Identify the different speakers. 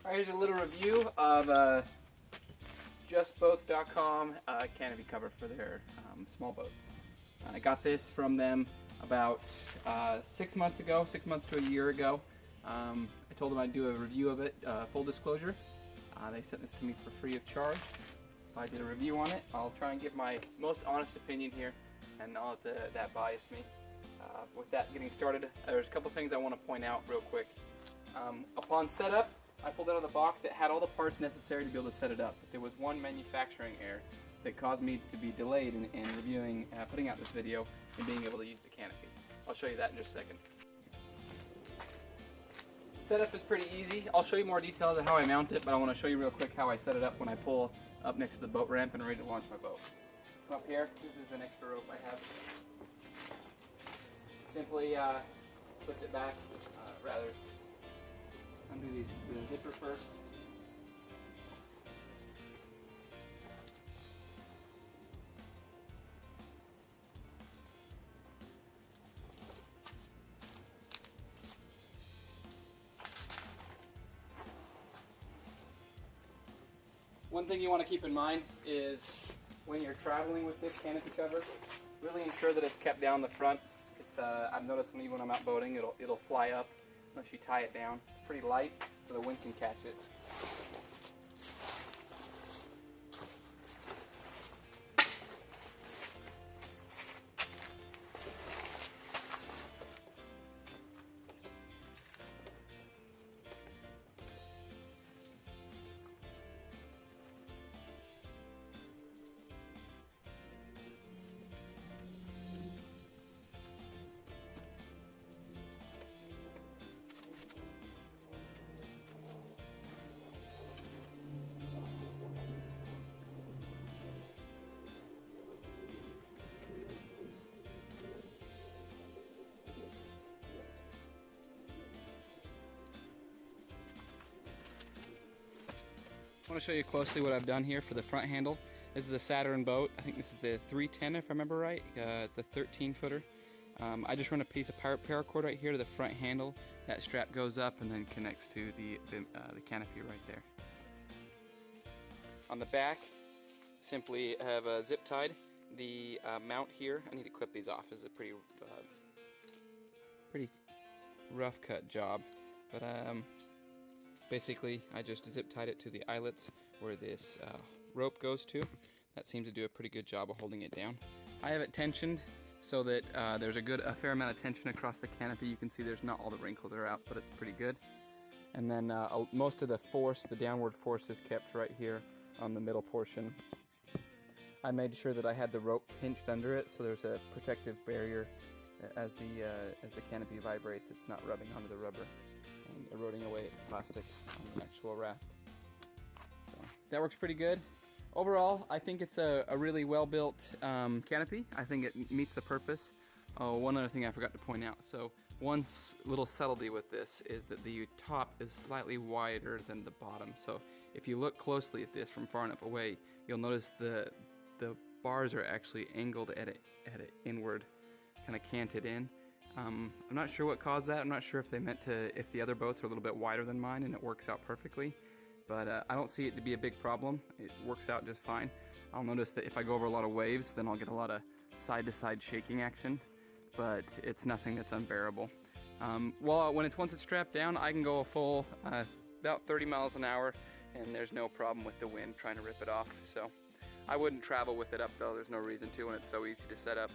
Speaker 1: Alright, here's a little review of justboats.com canopy cover for their small boats. I got this from them about 6 months ago, 6 months to a year ago. I told them I'd do a review of it, full disclosure. They sent this to me for free of charge. If I did a review on it, I'll try and give my most honest opinion here and not let that bias me. With that getting started, there's a couple things I want to point out real quick. Upon setup, I pulled it out of the box. It had all the parts necessary to be able to set it up. But there was one manufacturing error that caused me to be delayed in reviewing, putting out this video and being able to use the canopy. I'll show you that in just a second. Setup is pretty easy. I'll show you more details of how I mount it, but I want to show you real quick how I set it up when I pull up next to the boat ramp and ready to launch my boat. Come up here. This is an extra rope I have. Simply lift it back, rather undo the zipper first. One thing you want to keep in mind is when you're traveling with this canopy cover, really ensure that it's kept down the front. I've noticed when I'm out boating, it'll fly up unless you tie it down. It's pretty light, so the wind can catch it. I want to show you closely what I've done here for the front handle. This is a Saturn boat. I think this is the 310 if I remember right. It's a 13-footer. I just run a piece of paracord right here to the front handle. That strap goes up and then connects to the canopy right there. On the back, simply have a zip tied. The mount here, I need to clip these off. This is a pretty rough cut job, but basically, I just zip tied it to the eyelets where this rope goes to. That seems to do a pretty good job of holding it down. I have it tensioned so that there's a fair amount of tension across the canopy. You can see there's not all the wrinkles are out, but it's pretty good. And then most of the force, the downward force, is kept right here on the middle portion. I made sure that I had the rope pinched under it, so there's a protective barrier as the canopy vibrates. It's not rubbing onto the rubber and eroding away at the plastic on the actual raft. So that works pretty good. Overall, I think it's a really well-built canopy. I think it meets the purpose. One other thing I forgot to point out. So one little subtlety with this is that the top is slightly wider than the bottom. So if you look closely at this from far enough away, you'll notice the bars are actually angled at an inward, kind of canted in. I'm not sure what caused that. I'm not sure if they meant to, if the other boats are a little bit wider than mine and it works out perfectly, but I don't see it to be a big problem. It works out just fine. I'll notice that if I go over a lot of waves, then I'll get a lot of side-to-side shaking action, but it's nothing that's unbearable. Once it's strapped down, I can go a full about 30 miles an hour, and there's no problem with the wind trying to rip it off. So I wouldn't travel with it up though. There's no reason to when it's so easy to set up.